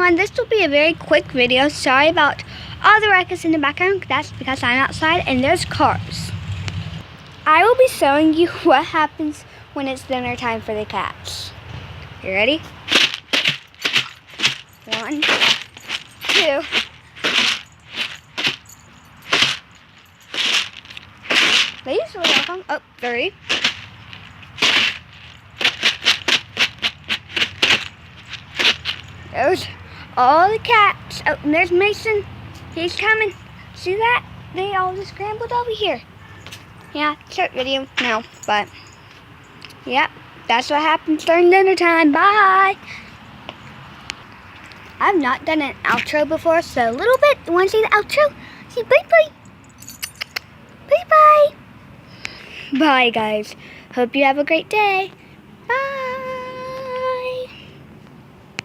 everyone, this will be a very quick video. Sorry about all the ruckus in the background. That's because I'm outside and there's cars. I will be showing you what happens when it's dinner time for the cats. You ready? 1, 2. They usually welcome. Oh, 3. There's all the cats. Oh, and there's Mason. He's coming. See that? They all just scrambled over here. Yeah, short video now, but yep, that's what happens during dinner time. Bye. I've not done an outro before, so a little bit. You want to see the outro? See, bye-bye. Bye-bye. Bye, guys. Hope you have a great day.